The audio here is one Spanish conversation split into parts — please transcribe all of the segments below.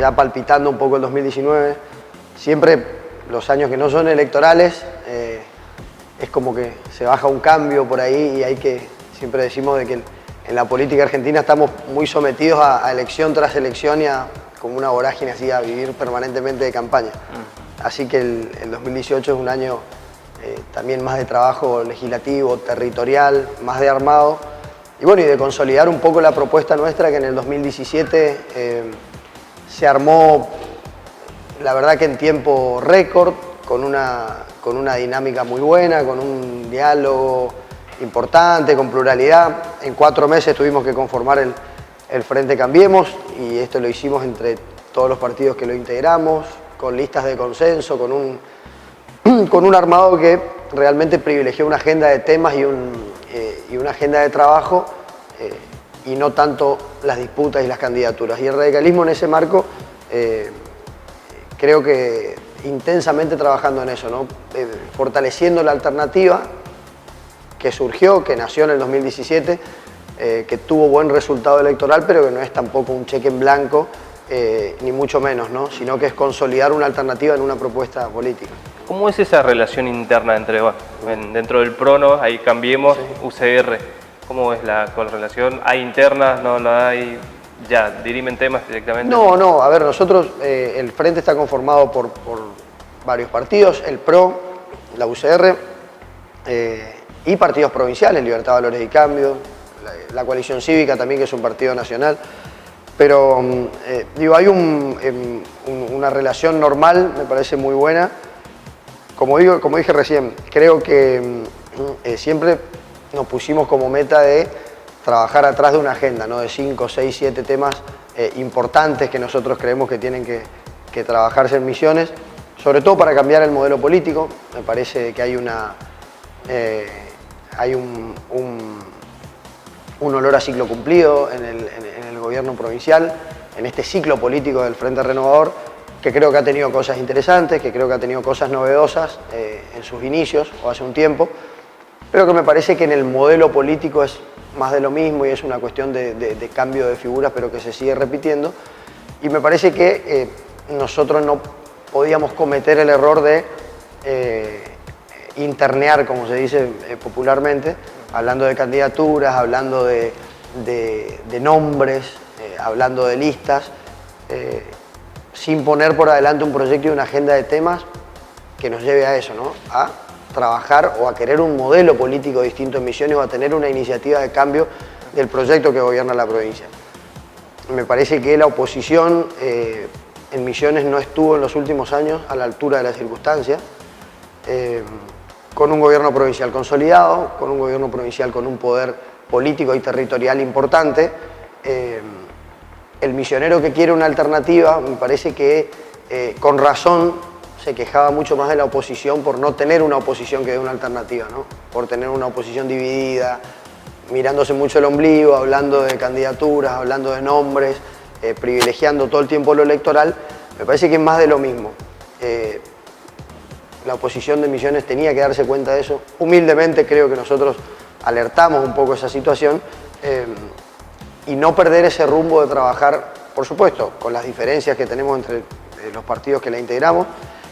ya palpitando un poco el 2019. Siempre los años que no son electorales es como que se baja un cambio por ahí y hay que, siempre decimos de que en la política argentina estamos muy sometidos a elección tras elección y a como una vorágine así, a vivir permanentemente de campaña. Así que el 2018 es un año también más de trabajo legislativo, territorial, más de armado y bueno, y de consolidar un poco la propuesta nuestra que en el 2017 se armó, la verdad que en tiempo récord, con una dinámica muy buena, con un diálogo importante, con pluralidad. En 4 meses tuvimos que conformar el Frente Cambiemos y esto lo hicimos entre todos los partidos que lo integramos, con listas de consenso, con un armado que realmente privilegió una agenda de temas y una agenda de trabajo y no tanto las disputas y las candidaturas. Y el radicalismo en ese marco creo que intensamente trabajando en eso, ¿no? Fortaleciendo la alternativa que surgió, que nació en el 2017, que tuvo buen resultado electoral, pero que no es tampoco un cheque en blanco, ni mucho menos, ¿no? Sino que es consolidar una alternativa en una propuesta política. ¿Cómo es esa relación interna entre, dentro del PRO, ahí Cambiemos, sí, UCR? ¿Cómo es la correlación? ¿Hay internas? ¿No la hay? ¿Ya dirimen temas directamente? No, a ver, nosotros, el Frente está conformado por varios partidos, el PRO, la UCR, y partidos provinciales, Libertad, Valores y Cambio, la Coalición Cívica también, que es un partido nacional. Pero, digo, hay una relación normal, me parece muy buena. Como dije recién, creo que siempre nos pusimos como meta de trabajar atrás de una agenda, ¿no? De 5, 6, 7 temas importantes que nosotros creemos que tienen que trabajarse en Misiones, sobre todo para cambiar el modelo político. Me parece que hay un olor a ciclo cumplido en el gobierno provincial, en este ciclo político del Frente Renovador, que creo que ha tenido cosas interesantes, que creo que ha tenido cosas novedosas en sus inicios o hace un tiempo, pero que me parece que en el modelo político es más de lo mismo y es una cuestión de cambio de figuras, pero que se sigue repitiendo. Y me parece que nosotros no podíamos cometer el error de internear, como se dice popularmente, hablando de candidaturas, hablando de nombres, hablando de listas, sin poner por adelante un proyecto y una agenda de temas que nos lleve a eso, ¿no? A trabajar o a querer un modelo político distinto en Misiones o a tener una iniciativa de cambio del proyecto que gobierna la provincia. Me parece que la oposición en Misiones no estuvo en los últimos años a la altura de las circunstancias, con un gobierno provincial consolidado, con un gobierno provincial con un poder político y territorial importante. El misionero que quiere una alternativa, me parece que con razón se quejaba mucho más de la oposición por no tener una oposición que dé una alternativa, ¿no? Por tener una oposición dividida, mirándose mucho el ombligo, hablando de candidaturas, hablando de nombres, privilegiando todo el tiempo lo electoral. Me parece que es más de lo mismo. La oposición de Misiones tenía que darse cuenta de eso. Humildemente creo que nosotros alertamos un poco esa situación y no perder ese rumbo de trabajar, por supuesto, con las diferencias que tenemos entre los partidos que la integramos,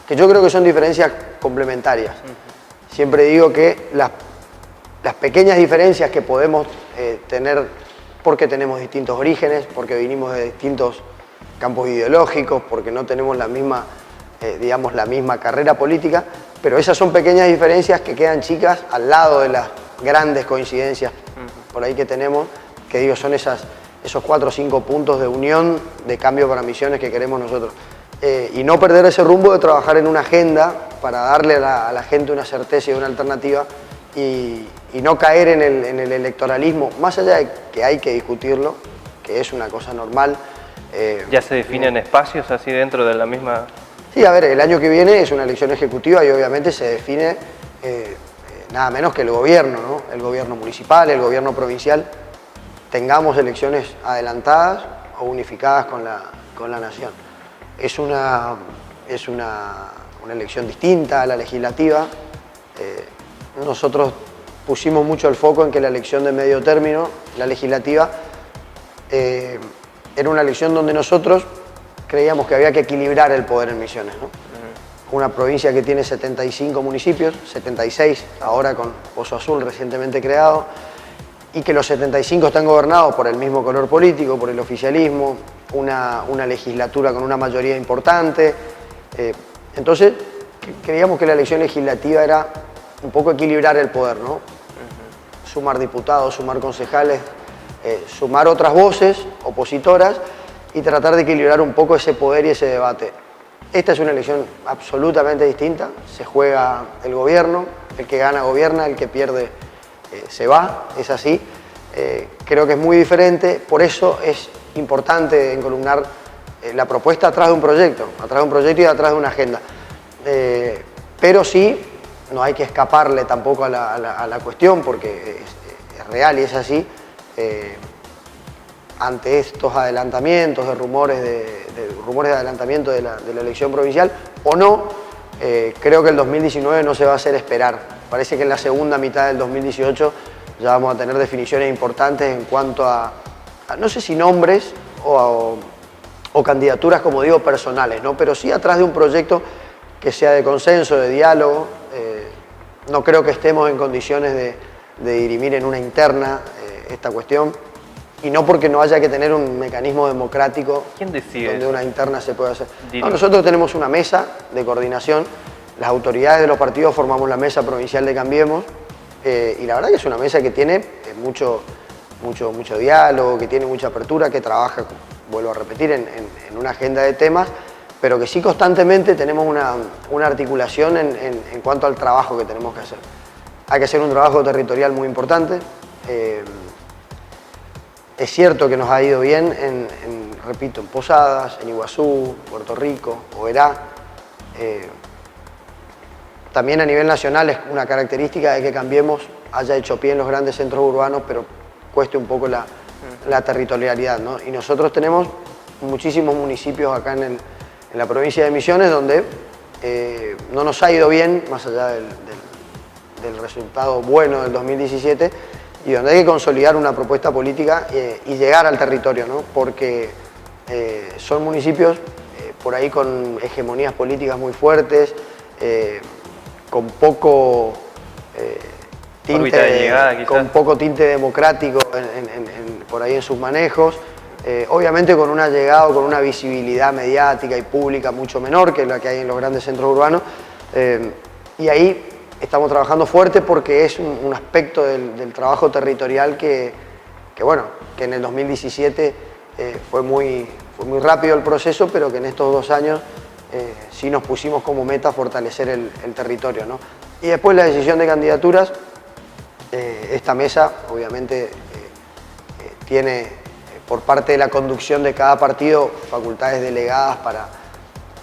que yo creo que son diferencias complementarias. Siempre digo que las pequeñas diferencias que podemos tener porque tenemos distintos orígenes, porque vinimos de distintos campos ideológicos, porque no tenemos la misma, digamos, la misma carrera política, pero esas son pequeñas diferencias que quedan chicas al lado de las grandes coincidencias por ahí que tenemos, que digo, son esos 4 o 5 puntos de unión, de cambio para Misiones que queremos nosotros. Y no perder ese rumbo de trabajar en una agenda para darle a la gente una certeza y una alternativa y no caer en el electoralismo, más allá de que hay que discutirlo, que es una cosa normal. ¿Ya se definen espacios así dentro de la misma...? Sí, a ver, el año que viene es una elección ejecutiva y obviamente se define nada menos que el gobierno, ¿no? El gobierno municipal, el gobierno provincial. Tengamos elecciones adelantadas o unificadas con la nación. Es una elección distinta a la legislativa. Nosotros pusimos mucho el foco en que la elección de medio término, la legislativa, era una elección donde nosotros creíamos que había que equilibrar el poder en Misiones, ¿no? Una provincia que tiene 75 municipios, 76 ahora con Pozo Azul recientemente creado, y que los 75 están gobernados por el mismo color político, por el oficialismo, una legislatura con una mayoría importante. Entonces, creíamos que la elección legislativa era un poco equilibrar el poder, ¿no? Sumar diputados, sumar concejales, sumar otras voces opositoras y tratar de equilibrar un poco ese poder y ese debate. Esta es una elección absolutamente distinta, se juega el gobierno, el que gana gobierna, el que pierde se va, es así. Creo que es muy diferente, por eso es importante encolumnar la propuesta atrás de un proyecto y atrás de una agenda. Pero sí, no hay que escaparle tampoco a la cuestión, porque es real y es así. Ante estos adelantamientos de rumores de adelantamiento de la elección provincial o no, creo que el 2019 no se va a hacer esperar. Parece que en la segunda mitad del 2018 ya vamos a tener definiciones importantes en cuanto a no sé si nombres o candidaturas, como digo, personales, ¿no? Pero sí atrás de un proyecto que sea de consenso, de diálogo. No creo que estemos en condiciones de dirimir en una interna esta cuestión. Y no porque no haya que tener un mecanismo democrático. ¿Quién decide donde eso? una interna se pueda hacer. No, nosotros tenemos una mesa de coordinación, las autoridades de los partidos formamos la mesa provincial de Cambiemos, y la verdad que es una mesa que tiene mucho diálogo, que tiene mucha apertura, que trabaja, vuelvo a repetir, en una agenda de temas, pero que sí constantemente tenemos una articulación en cuanto al trabajo que tenemos que hacer. Hay que hacer un trabajo territorial muy importante. Es cierto que nos ha ido bien repito, en Posadas, en Iguazú, Puerto Rico, Oberá. También a nivel nacional es una característica de que Cambiemos haya hecho pie en los grandes centros urbanos, pero cueste un poco la territorialidad, ¿no? Y nosotros tenemos muchísimos municipios acá en la provincia de Misiones donde no nos ha ido bien, más allá del resultado bueno del 2017, y donde hay que consolidar una propuesta política y llegar al territorio, ¿no? Porque son municipios por ahí con hegemonías políticas muy fuertes, con poco tinte democrático por ahí en sus manejos, obviamente con una llegada o con una visibilidad mediática y pública mucho menor que la que hay en los grandes centros urbanos, y ahí estamos trabajando fuerte porque es un aspecto del trabajo territorial que en el 2017 fue muy rápido el proceso, pero que en estos 2 años sí nos pusimos como meta fortalecer el territorio, ¿no? Y después la decisión de candidaturas, esta mesa obviamente tiene por parte de la conducción de cada partido facultades delegadas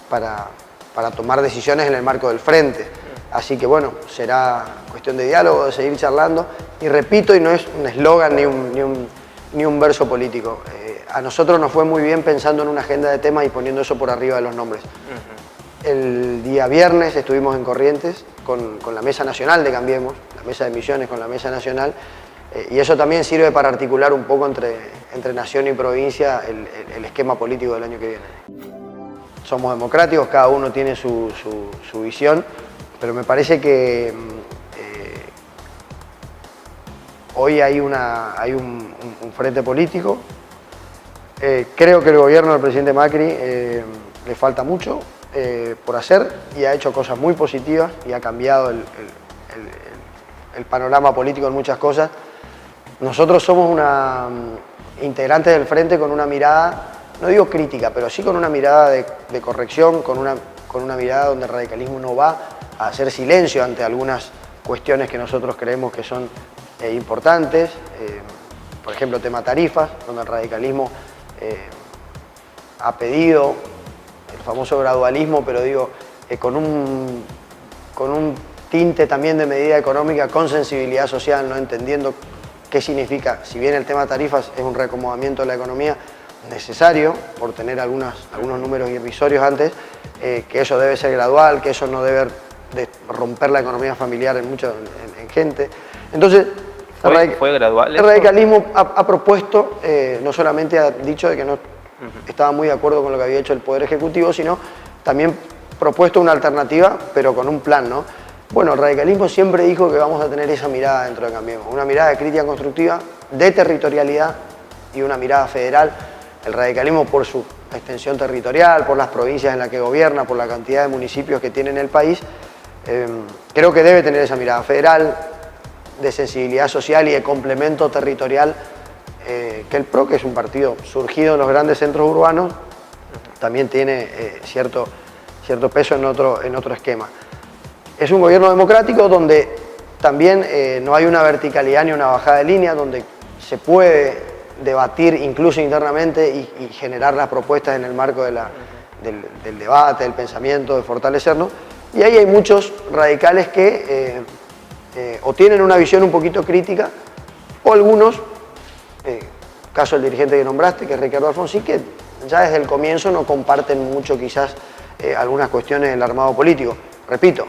para tomar decisiones en el marco del frente. Así que bueno, será cuestión de diálogo, de seguir charlando. Y repito, y no es un eslogan ni un verso político. A nosotros nos fue muy bien pensando en una agenda de temas y poniendo eso por arriba de los nombres. El día viernes estuvimos en Corrientes con la Mesa Nacional de Cambiemos, la Mesa de Misiones con la Mesa Nacional, y eso también sirve para articular un poco entre nación y provincia el esquema político del año que viene. Somos democráticos, cada uno tiene su visión, pero me parece que hoy hay un frente político. Creo que el gobierno del presidente Macri le falta mucho por hacer y ha hecho cosas muy positivas y ha cambiado el panorama político en muchas cosas. Nosotros somos integrantes del frente con una mirada, no digo crítica, pero sí con una mirada de corrección, con una mirada donde el radicalismo no va a hacer silencio ante algunas cuestiones que nosotros creemos que son importantes. Por ejemplo, tema tarifas, donde el radicalismo ha pedido el famoso gradualismo, pero digo, con un tinte también de medida económica, con sensibilidad social, no entendiendo qué significa, si bien el tema tarifas es un reacomodamiento de la economía necesario, por tener algunos números irrisorios antes, que eso debe ser gradual, que eso no debe romper la economía familiar en gente. Entonces, ¿Fue gradual el radicalismo ha propuesto, no solamente ha dicho de que no estaba muy de acuerdo con lo que había hecho el Poder Ejecutivo, sino también propuesto una alternativa, pero con un plan, ¿no? Bueno, el radicalismo siempre dijo que vamos a tener esa mirada dentro de Cambiemos, una mirada de crítica constructiva, de territorialidad y una mirada federal. El radicalismo, por su extensión territorial, por las provincias en las que gobierna, por la cantidad de municipios que tiene en el país, creo que debe tener esa mirada federal, de sensibilidad social y de complemento territorial, que el PRO, que es un partido surgido en los grandes centros urbanos, también tiene cierto peso en otro esquema. Es un gobierno democrático donde también no hay una verticalidad ni una bajada de línea, donde se puede debatir incluso internamente y generar las propuestas en el marco del debate, del pensamiento, de fortalecernos. Y ahí hay muchos radicales que o tienen una visión un poquito crítica, o algunos, caso del dirigente que nombraste, que es Ricardo Alfonsín, que ya desde el comienzo no comparten mucho quizás algunas cuestiones del armado político. Repito,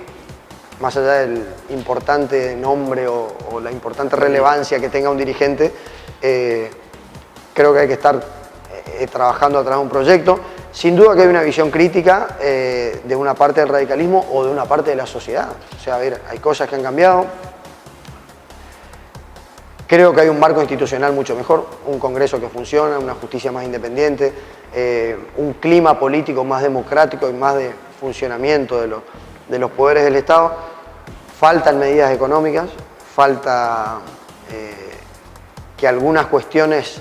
más allá del importante nombre o la importante relevancia que tenga un dirigente, creo que hay que estar trabajando atrás de un proyecto. Sin duda que hay una visión crítica de una parte del radicalismo o de una parte de la sociedad. O sea, a ver, hay cosas que han cambiado. Creo que hay un marco institucional mucho mejor, un Congreso que funciona, una justicia más independiente, un clima político más democrático y más de funcionamiento de los poderes del Estado. Faltan medidas económicas, falta que algunas cuestiones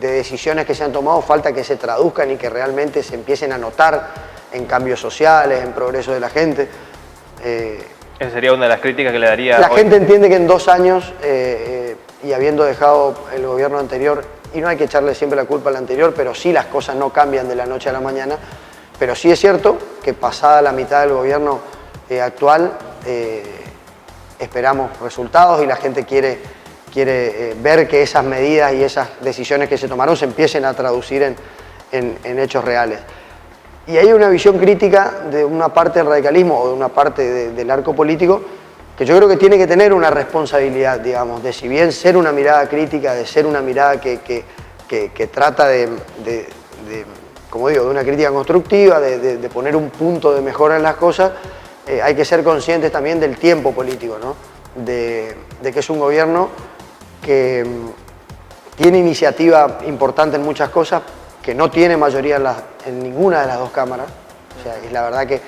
de decisiones que se han tomado, falta que se traduzcan y que realmente se empiecen a notar en cambios sociales, en progreso de la gente. Esa sería una de las críticas que le daría La hoy. gente entiende que en 2 años, y habiendo dejado el gobierno anterior, y no hay que echarle siempre la culpa al anterior, pero sí las cosas no cambian de la noche a la mañana, pero sí es cierto que pasada la mitad del gobierno actual, esperamos resultados y la gente quiere ver que esas medidas y esas decisiones que se tomaron se empiecen a traducir en hechos reales. Y hay una visión crítica de una parte del radicalismo o de una parte del arco político que yo creo que tiene que tener una responsabilidad, digamos, de si bien ser una mirada crítica, de ser una mirada que trata como digo, de una crítica constructiva, de poner un punto de mejora en las cosas, hay que ser conscientes también del tiempo político, ¿no? De que es un gobierno que tiene iniciativa importante en muchas cosas, que no tiene mayoría en ninguna de las 2 cámaras. O sea, es la verdad que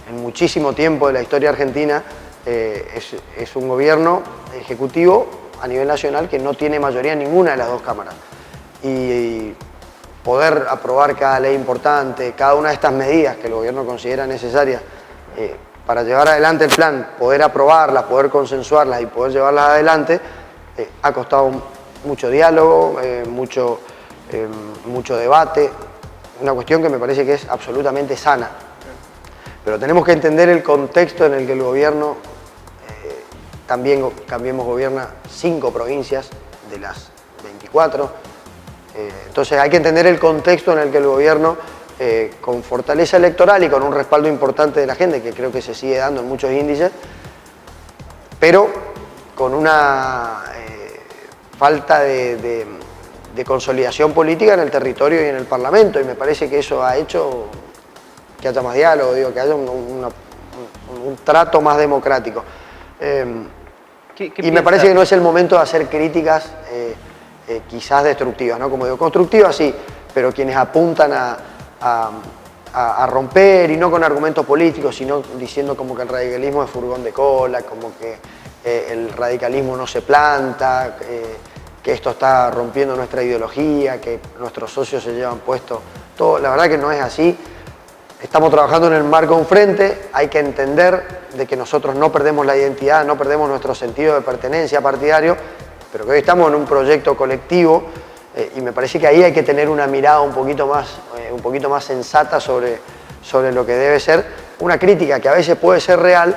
en muchísimo tiempo de la historia argentina es un gobierno ejecutivo a nivel nacional que no tiene mayoría en ninguna de las 2 cámaras. Y poder aprobar cada ley importante, cada una de estas medidas que el gobierno considera necesarias para llevar adelante el plan, poder aprobarlas, poder consensuarlas y poder llevarlas adelante, ha costado mucho diálogo, mucho debate, una cuestión que me parece que es absolutamente sana. Pero tenemos que entender el contexto en el que el gobierno, también Cambiemos gobierna 5 provincias de las 24, entonces hay que entender el contexto en el que el gobierno, con fortaleza electoral y con un respaldo importante de la gente, que creo que se sigue dando en muchos índices, pero con una falta de consolidación política en el territorio y en el Parlamento, y me parece que eso ha hecho que haya más diálogo, digo, que haya un trato más democrático. Y me parece que no es el momento de hacer críticas quizás destructivas, ¿no? Como digo, constructivas sí, pero quienes apuntan a romper, y no con argumentos políticos, sino diciendo como que el radicalismo es furgón de cola, como que el radicalismo no se planta, que esto está rompiendo nuestra ideología, que nuestros socios se llevan puesto todo. La verdad que no es así. Estamos trabajando en el marco de un frente, hay que entender de que nosotros no perdemos la identidad, no perdemos nuestro sentido de pertenencia partidario, pero que hoy estamos en un proyecto colectivo y me parece que ahí hay que tener una mirada un poquito más sensata sobre lo que debe ser una crítica que a veces puede ser real,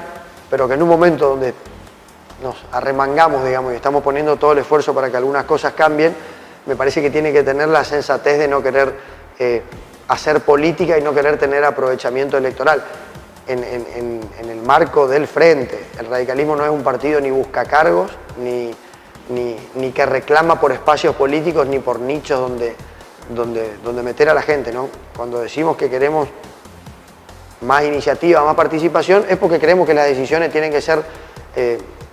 pero que en un momento donde nos arremangamos, digamos, y estamos poniendo todo el esfuerzo para que algunas cosas cambien, me parece que tiene que tener la sensatez de no querer hacer política y no querer tener aprovechamiento electoral. En el marco del frente, el radicalismo no es un partido ni busca cargos, ni que reclama por espacios políticos, ni por nichos donde meter a la gente, ¿no? Cuando decimos que queremos más iniciativa, más participación, es porque creemos que las decisiones tienen que ser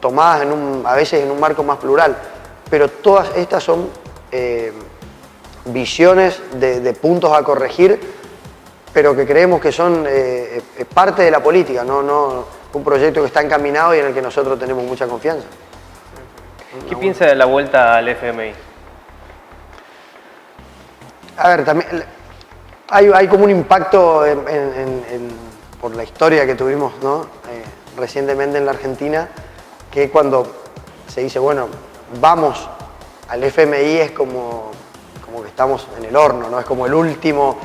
tomadas a veces en un marco más plural. Pero todas estas son visiones de puntos a corregir, pero que creemos que son parte de la política, no un proyecto que está encaminado y en el que nosotros tenemos mucha confianza. ¿Qué piensa de la vuelta al FMI? A ver, también hay como un impacto por la historia que tuvimos, ¿no? Recientemente en la Argentina, que cuando se dice, bueno, vamos al FMI es como que estamos en el horno, ¿no? Es como el último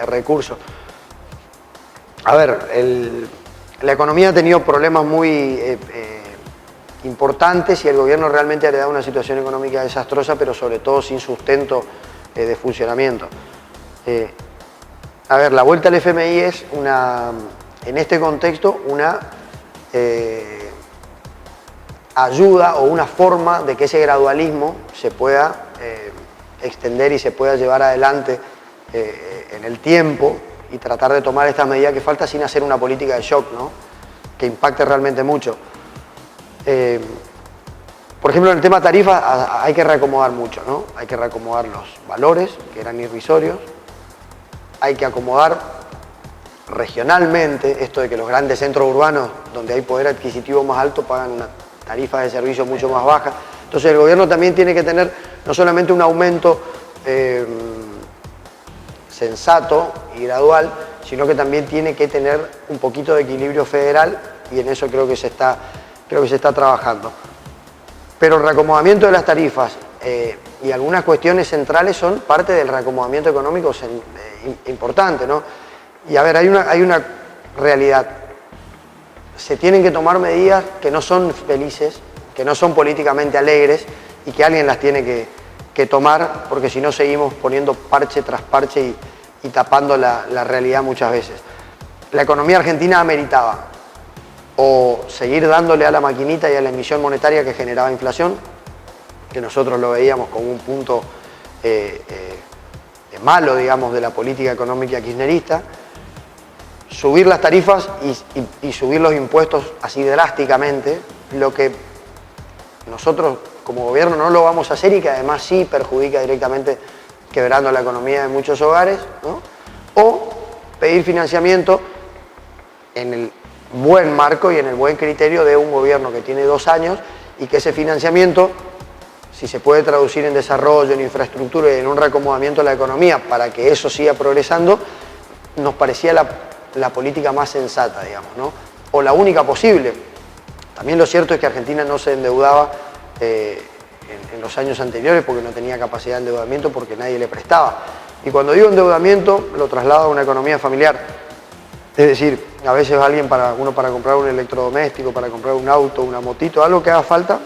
recurso. A ver, la economía ha tenido problemas muy importantes y el gobierno realmente ha heredado una situación económica desastrosa, pero sobre todo sin sustento de funcionamiento. A ver, la vuelta al FMI es en este contexto una ayuda o una forma de que ese gradualismo se pueda extender y se pueda llevar adelante en el tiempo y tratar de tomar estas medidas que falta sin hacer una política de shock, ¿no? Que impacte realmente mucho. Por ejemplo, en el tema tarifas hay que reacomodar mucho, ¿no? Hay que reacomodar los valores, que eran irrisorios. Hay que acomodar regionalmente esto de que los grandes centros urbanos, donde hay poder adquisitivo más alto, pagan una tarifa de servicio mucho más baja. Entonces el gobierno también tiene que tener no solamente un aumento sensato y gradual, sino que también tiene que tener un poquito de equilibrio federal y en eso creo que se está trabajando. Pero el reacomodamiento de las tarifas y algunas cuestiones centrales son parte del reacomodamiento económico importante, ¿no? Y a ver, hay una realidad. Se tienen que tomar medidas que no son felices, que no son políticamente alegres y que alguien las tiene que tomar, porque si no seguimos poniendo parche tras parche y tapando la realidad muchas veces. La economía argentina ameritaba o seguir dándole a la maquinita y a la emisión monetaria que generaba inflación, que nosotros lo veíamos como un punto malo, digamos, de la política económica kirchnerista, subir las tarifas y subir los impuestos así drásticamente, lo que nosotros como gobierno no lo vamos a hacer y que además sí perjudica directamente quebrando la economía de muchos hogares, ¿no? O pedir financiamiento en el buen marco y en el buen criterio de un gobierno que tiene 2 años y que ese financiamiento, si se puede traducir en desarrollo, en infraestructura y en un reacomodamiento de la economía para que eso siga progresando, nos parecía la política más sensata, digamos, ¿no? O la única posible. También lo cierto es que Argentina no se endeudaba en los años anteriores porque no tenía capacidad de endeudamiento porque nadie le prestaba. Y cuando digo endeudamiento lo traslado a una economía familiar. Es decir, a veces uno para comprar un electrodoméstico, para comprar un auto, una motito, algo que haga falta,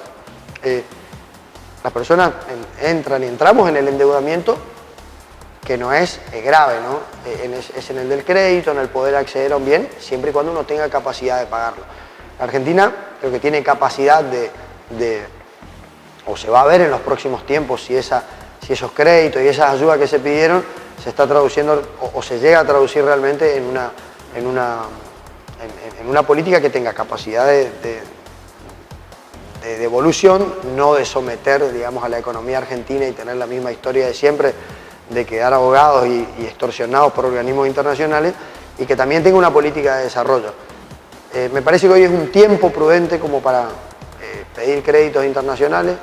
las personas entramos en el endeudamiento que no es grave, ¿no? Es en el del crédito, en el poder acceder a un bien, siempre y cuando uno tenga capacidad de pagarlo. La Argentina creo que tiene capacidad o se va a ver en los próximos tiempos si esos créditos y esas ayudas que se pidieron se está traduciendo o se llega a traducir realmente en una política que tenga capacidad de devolución, no de someter, digamos, a la economía argentina y tener la misma historia de siempre de quedar ahogados y extorsionados por organismos internacionales, y que también tenga una política de desarrollo. Me parece que hoy es un tiempo prudente como para pedir créditos internacionales.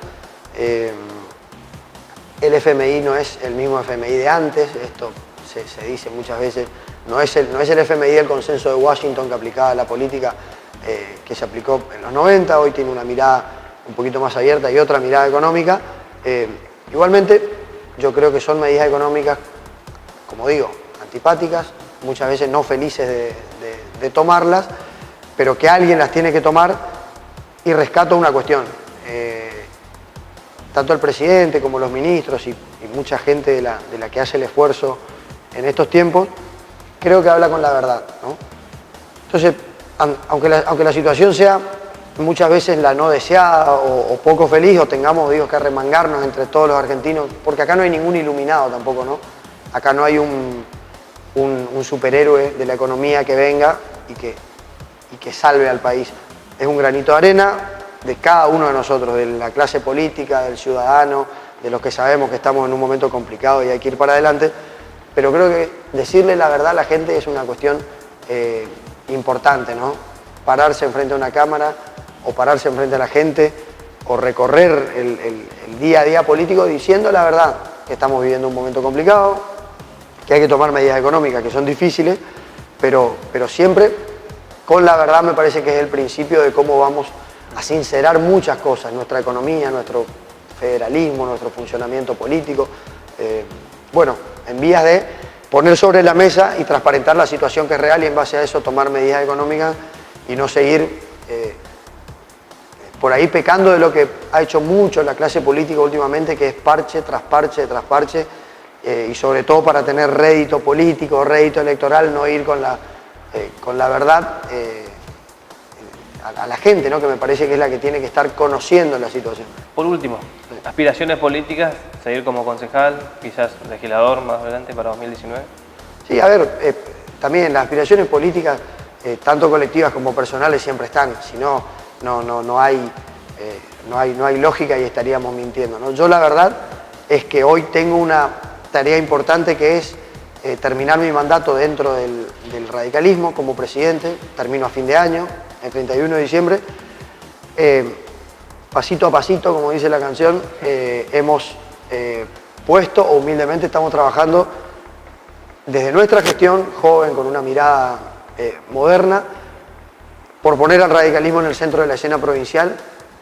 El FMI no es el mismo FMI de antes, esto se dice muchas veces, no es el FMI del consenso de Washington que aplicaba la política que se aplicó en los 90, hoy tiene una mirada un poquito más abierta y otra mirada económica. Igualmente, yo creo que son medidas económicas, como digo, antipáticas, muchas veces no felices de tomarlas, pero que alguien las tiene que tomar. Y rescato una cuestión, tanto el presidente como los ministros y mucha gente de la que hace el esfuerzo en estos tiempos, creo que habla con la verdad, ¿no? Entonces, aunque la situación sea muchas veces la no deseada o poco feliz, o tengamos, digo, que arremangarnos entre todos los argentinos, porque acá no hay ningún iluminado tampoco, ¿no? Acá no hay un superhéroe de la economía que venga y que salve al país. Es un granito de arena de cada uno de nosotros, de la clase política, del ciudadano, de los que sabemos que estamos en un momento complicado y hay que ir para adelante, pero creo que decirle la verdad a la gente es una cuestión importante, ¿no? Pararse enfrente a una cámara o pararse enfrente a la gente o recorrer el día a día político diciendo la verdad, que estamos viviendo un momento complicado, que hay que tomar medidas económicas que son difíciles, pero siempre con la verdad. Me parece que es el principio de cómo vamos a sincerar muchas cosas, nuestra economía, nuestro federalismo, nuestro funcionamiento político, bueno, en vías de poner sobre la mesa y transparentar la situación que es real y en base a eso tomar medidas económicas y no seguir por ahí pecando de lo que ha hecho mucho la clase política últimamente, que es parche tras parche tras parche, y sobre todo para tener rédito político, rédito electoral, no ir con la verdad a la gente, ¿no? Que me parece que es la que tiene que estar conociendo la situación. Por último, aspiraciones políticas, seguir como concejal, quizás legislador más adelante para 2019. Sí, a ver, también las aspiraciones políticas, tanto colectivas como personales, siempre están, si no, no hay lógica y estaríamos mintiendo, ¿no? Yo la verdad es que hoy tengo una tarea importante que es terminar mi mandato dentro del radicalismo como presidente. Termino a fin de año, el 31 de diciembre. Pasito a pasito, como dice la canción, hemos puesto, o humildemente estamos trabajando desde nuestra gestión, joven, con una mirada moderna, por poner al radicalismo en el centro de la escena provincial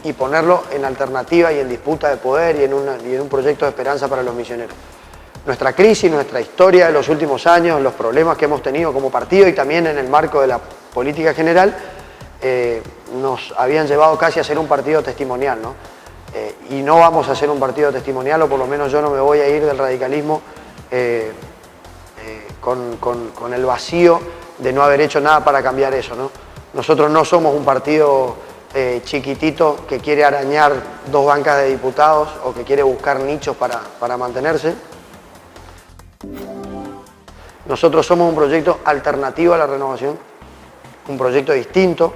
y ponerlo en alternativa y en disputa de poder y en un proyecto de esperanza para los misioneros. Nuestra crisis, nuestra historia de los últimos años, los problemas que hemos tenido como partido y también en el marco de la política general, nos habían llevado casi a ser un partido testimonial, ¿no? Y no vamos a ser un partido testimonial, o por lo menos yo no me voy a ir del radicalismo con el vacío de no haber hecho nada para cambiar eso, ¿no? Nosotros no somos un partido chiquitito que quiere arañar 2 bancas de diputados o que quiere buscar nichos para mantenerse. Nosotros somos un proyecto alternativo a la renovación, un proyecto distinto,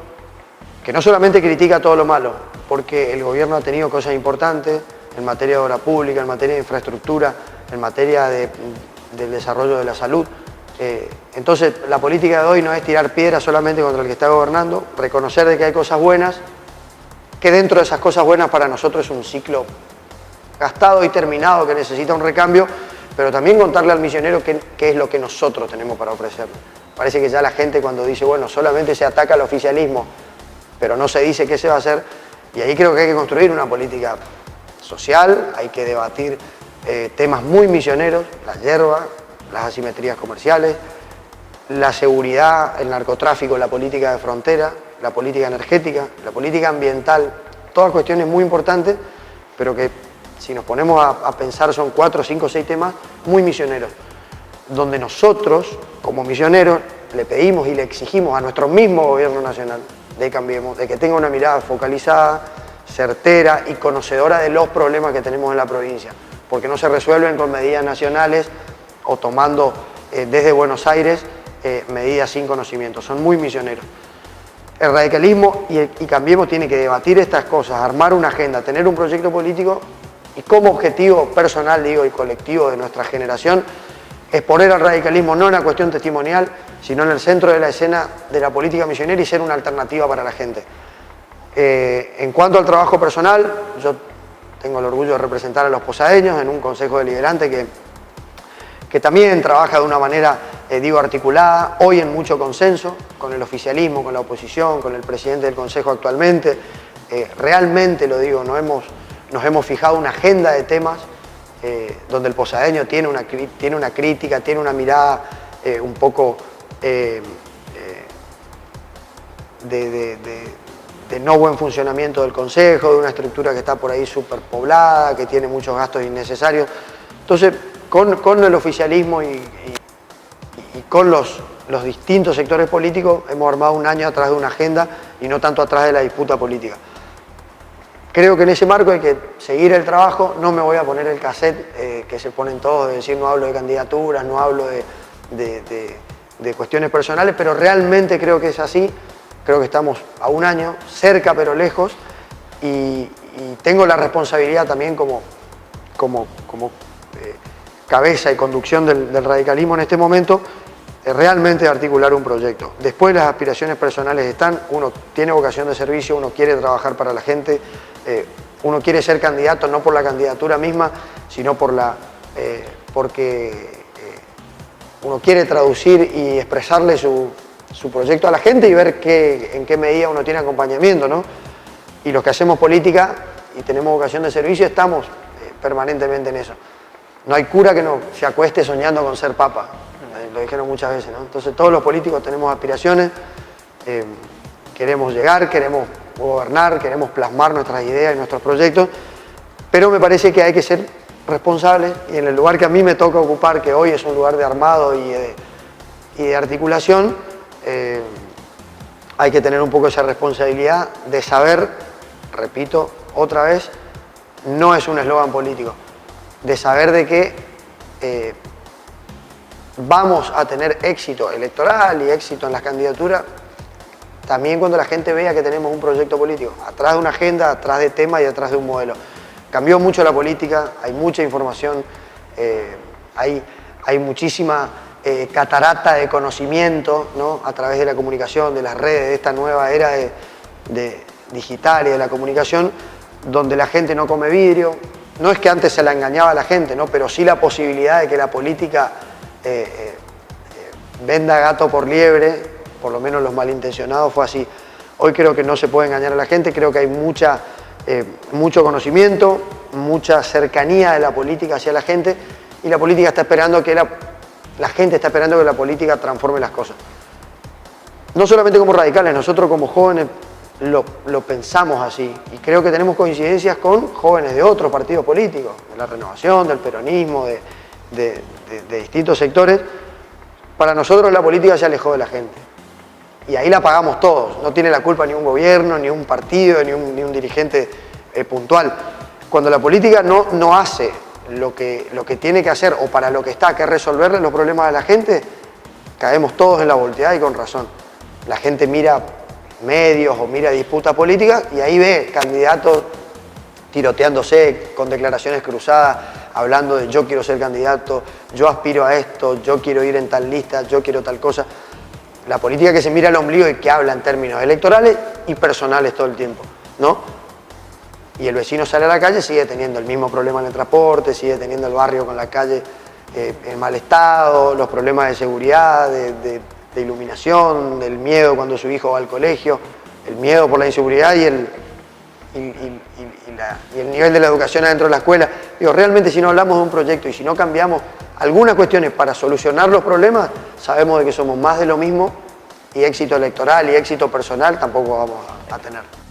que no solamente critica todo lo malo, porque el gobierno ha tenido cosas importantes en materia de obra pública, en materia de infraestructura, en materia del desarrollo de la salud. Entonces, la política de hoy no es tirar piedras solamente contra el que está gobernando, reconocer de que hay cosas buenas, que dentro de esas cosas buenas para nosotros es un ciclo gastado y terminado que necesita un recambio, pero también contarle al misionero qué es lo que nosotros tenemos para ofrecerle. Parece que ya la gente cuando dice, bueno, solamente se ataca al oficialismo, pero no se dice qué se va a hacer, y ahí creo que hay que construir una política social, hay que debatir temas muy misioneros, la yerba, las asimetrías comerciales, la seguridad, el narcotráfico, la política de frontera, la política energética, la política ambiental, todas cuestiones muy importantes, pero que si nos ponemos a pensar son 4, 5, 6 temas muy misioneros, donde nosotros, como misioneros, le pedimos y le exigimos a nuestro mismo gobierno nacional de Cambiemos, de que tenga una mirada focalizada, certera y conocedora de los problemas que tenemos en la provincia, porque no se resuelven con medidas nacionales o tomando desde Buenos Aires medidas sin conocimiento, son muy misioneros. El radicalismo y Cambiemos tiene que debatir estas cosas, armar una agenda, tener un proyecto político y como objetivo personal, digo, y colectivo de nuestra generación, es poner al radicalismo no en una cuestión testimonial, sino en el centro de la escena de la política misionera y ser una alternativa para la gente. En cuanto al trabajo personal, yo tengo el orgullo de representar a los posadeños en un consejo deliberante que también trabaja de una manera, digo, articulada, hoy en mucho consenso, con el oficialismo, con la oposición, con el presidente del consejo actualmente. Realmente, lo digo, nos hemos fijado una agenda de temas donde el posadeño tiene una crítica, tiene una mirada un poco de no buen funcionamiento del consejo, de una estructura que está por ahí superpoblada, que tiene muchos gastos innecesarios. Entonces, con el oficialismo y con los los distintos sectores políticos hemos armado un año atrás de una agenda y no tanto atrás de la disputa política. Creo que en ese marco hay que seguir el trabajo, no me voy a poner el cassette que se ponen todos, de decir no hablo de candidaturas, no hablo de cuestiones personales, pero realmente creo que es así, creo que estamos a un año, cerca pero lejos, y tengo la responsabilidad también como cabeza y conducción del radicalismo en este momento, realmente articular un proyecto. Después las aspiraciones personales están, uno tiene vocación de servicio, uno quiere trabajar para la gente, uno quiere ser candidato no por la candidatura misma, sino porque uno quiere traducir y expresarle su proyecto a la gente y ver en qué medida uno tiene acompañamiento, ¿no? Y los que hacemos política y tenemos vocación de servicio estamos permanentemente en eso. No hay cura que no se acueste soñando con ser papa, lo dijeron muchas veces, ¿no? Entonces todos los políticos tenemos aspiraciones, queremos llegar, queremos gobernar, queremos plasmar nuestras ideas y nuestros proyectos, pero me parece que hay que ser responsables y en el lugar que a mí me toca ocupar, que hoy es un lugar de armado y de articulación, hay que tener un poco esa responsabilidad de saber, repito otra vez, no es un eslogan político, de saber de que vamos a tener éxito electoral y éxito en las candidaturas también cuando la gente vea que tenemos un proyecto político, atrás de una agenda, atrás de temas y atrás de un modelo. Cambió mucho la política, hay mucha información, hay muchísima catarata de conocimiento, ¿no? A través de la comunicación, de las redes, de esta nueva era digital y de la comunicación, donde la gente no come vidrio. No es que antes se la engañaba a la gente, ¿no? Pero sí la posibilidad de que la política venda gato por liebre, por lo menos los malintencionados fue así. Hoy creo que no se puede engañar a la gente, creo que hay mucho conocimiento, mucha cercanía de la política hacia la gente y la política está esperando que la gente está esperando que la política transforme las cosas. No solamente como radicales, nosotros como jóvenes lo pensamos así y creo que tenemos coincidencias con jóvenes de otros partidos políticos, de la Renovación, del peronismo, de distintos sectores. Para nosotros la política se alejó de la gente y ahí la pagamos todos, no tiene la culpa ni un gobierno, ni un partido, ni un dirigente puntual. Cuando la política no hace lo que tiene que hacer o para lo que está, que es resolverle los problemas de la gente, caemos todos en la volteada y con razón. La gente mira medios o mira disputas políticas y ahí ve candidatos tiroteándose con declaraciones cruzadas, hablando de yo quiero ser candidato, yo aspiro a esto, yo quiero ir en tal lista, yo quiero tal cosa. La política que se mira al ombligo y que habla en términos electorales y personales todo el tiempo, ¿no? Y el vecino sale a la calle, sigue teniendo el mismo problema en el transporte, sigue teniendo el barrio con la calle en mal estado, los problemas de seguridad, de iluminación, del miedo cuando su hijo va al colegio, el miedo por la inseguridad y el nivel de la educación adentro de la escuela. Digo, realmente si no hablamos de un proyecto y si no cambiamos algunas cuestiones para solucionar los problemas, sabemos de que somos más de lo mismo y éxito electoral y éxito personal tampoco vamos a tener.